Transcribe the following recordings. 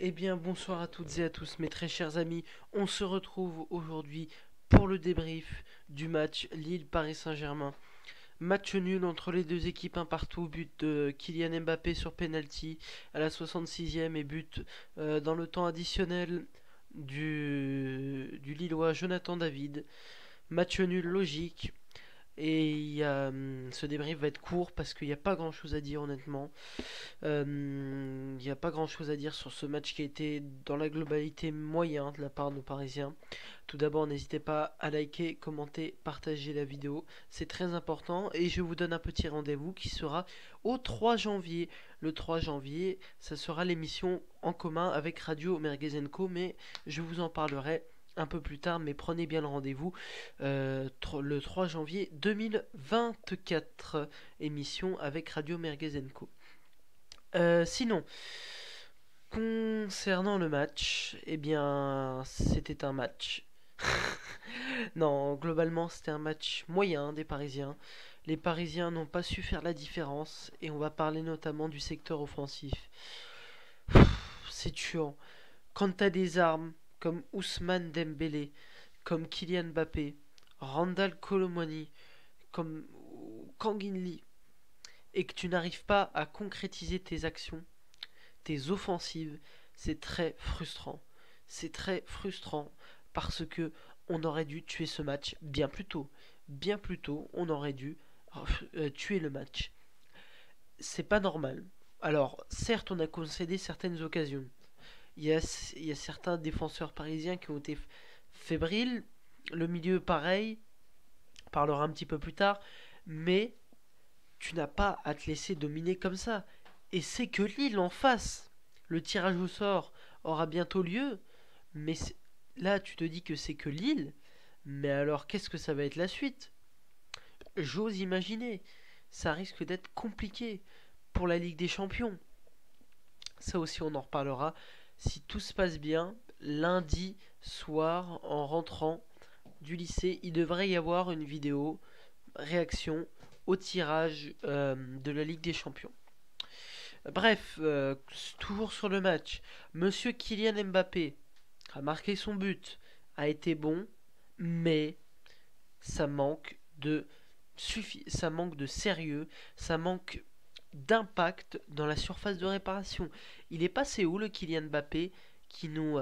Eh bien, bonsoir à toutes et à tous, mes très chers amis. On se retrouve aujourd'hui pour le débrief du match Lille-Paris Saint-Germain. Match nul entre les deux équipes, un partout, but de Kylian Mbappé sur penalty à la 66e et but dans le temps additionnel du Lillois Jonathan David. Match nul logique. Et ce débrief va être court parce qu'il n'y a pas grand chose à dire honnêtement. Il n'y a pas grand chose à dire sur ce match qui a été dans la globalité moyen de la part de nos Parisiens. Tout d'abord, n'hésitez pas à liker, commenter, partager la vidéo, c'est très important. Et je vous donne un petit rendez-vous qui sera au 3 janvier. Le 3 janvier, ça sera l'émission en commun avec Radio Merguez & Co, mais je vous en parlerai un peu plus tard, mais prenez bien le rendez-vous le 3 janvier 2024, émission avec Radio Merguez & Co. Sinon, concernant le match, eh bien, c'était un match. Non, globalement, c'était un match moyen des Parisiens. Les Parisiens n'ont pas su faire la différence et on va parler notamment du secteur offensif. C'est tuant. Quand t'as des armes comme Ousmane Dembélé, comme Kylian Mbappé, Randal Colomwani, comme Kangin Lee, et que tu n'arrives pas à concrétiser tes actions, tes offensives, c'est très frustrant. C'est très frustrant parce que on aurait dû tuer ce match bien plus tôt. Bien plus tôt, on aurait dû tuer le match. C'est pas normal. Alors, certes, on a concédé certaines occasions. Il y a certains défenseurs parisiens qui ont été fébriles. Le milieu, pareil. On parlera un petit peu plus tard. Mais tu n'as pas à te laisser dominer comme ça. Et c'est que Lille en face. Le tirage au sort aura bientôt lieu. Mais là, tu te dis que c'est que Lille. Mais alors, qu'est-ce que ça va être la suite? J'ose imaginer. Ça risque d'être compliqué pour la Ligue des Champions. Ça aussi, on en reparlera. Si tout se passe bien, lundi soir, en rentrant du lycée, il devrait y avoir une vidéo réaction au tirage de la Ligue des Champions. Bref, toujours sur le match, Monsieur Kylian Mbappé a marqué son but, a été bon, mais ça manque de ça manque de sérieux, ça manque d'impact dans la surface de réparation. Il est passé où le Kylian Mbappé qui nous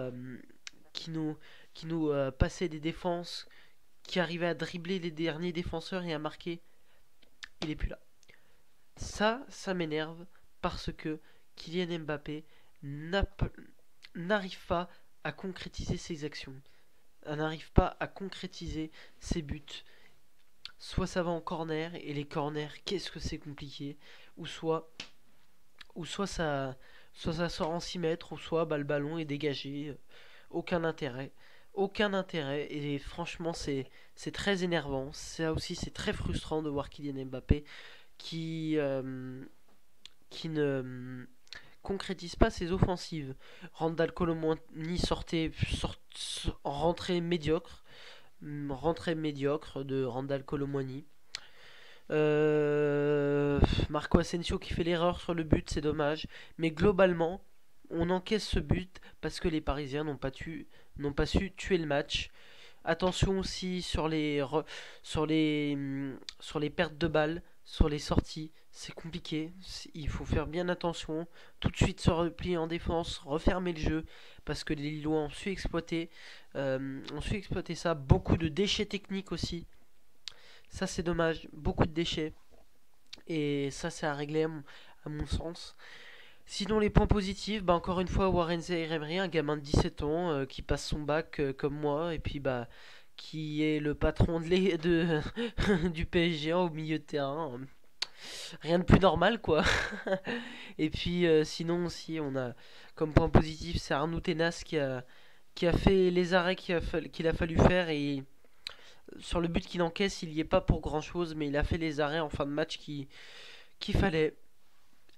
qui nous qui nous passait des défenses, qui arrivait à dribbler les derniers défenseurs et à marquer? Il est plus là. Ça m'énerve parce que Kylian Mbappé n'arrive pas à concrétiser ses actions, n'arrive pas à concrétiser ses buts. Soit ça va en corner, et les corners, qu'est-ce que c'est compliqué, ou soit, soit ça sort en 6 mètres, ou soit bah, le ballon est dégagé. Aucun intérêt. Aucun intérêt. Et franchement, c'est très énervant. Ça aussi, c'est très frustrant de voir Kylian Mbappé qui ne concrétise pas ses offensives. Randal Colomwani rentrée médiocre de Randal Colomwani. Marco Asensio qui fait l'erreur sur le but, c'est dommage. Mais globalement, on encaisse ce but parce que les Parisiens n'ont pas su tuer le match. Attention aussi sur les pertes de balles, sur les sorties. C'est compliqué. Il faut faire bien attention. Tout de suite se replier en défense, refermer le jeu. Parce que les Lillois ont su exploiter ça. Beaucoup de déchets techniques aussi. Ça, c'est dommage. Beaucoup de déchets. Et ça, c'est à régler à mon sens. Sinon, les points positifs, bah, encore une fois, Warren Zaïre-Emery, un gamin de 17 ans qui passe son bac comme moi, et puis bah, qui est le patron du PSG au milieu de terrain. Rien de plus normal, quoi. Et puis, sinon, aussi, on a comme point positif, c'est Arnaud Tenas qui a fait les arrêts qu'il a fallu faire, et sur le but qu'il encaisse, il n'y est pas pour grand chose, mais il a fait les arrêts en fin de match qu'il fallait.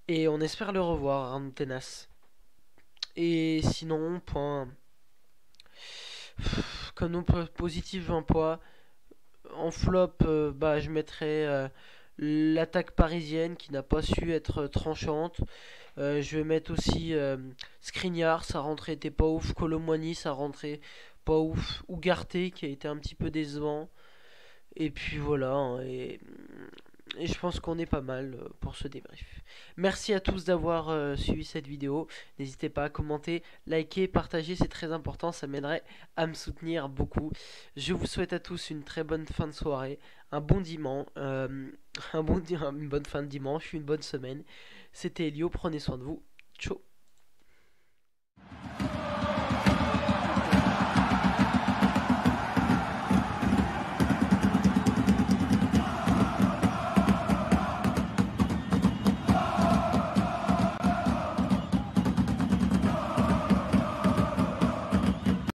Et on espère le revoir, Arnaud Tenas. Et sinon, point. Comme nom positif, j'emploie. En flop, bah, je mettrais l'attaque parisienne qui n'a pas su être tranchante. Je vais mettre aussi Skriniar, sa rentrée était pas ouf. Colomwani, sa rentrée pas ouf. Ugarte qui a été un petit peu décevant. Et puis voilà, hein, et je pense qu'on est pas mal pour ce débrief. Merci à tous d'avoir suivi cette vidéo. N'hésitez pas à commenter, liker, partager, c'est très important, ça m'aiderait à me soutenir beaucoup. Je vous souhaite à tous une très bonne fin de soirée, un bon dimanche, une bonne fin de dimanche, une bonne semaine. C'était Elio, prenez soin de vous. Ciao.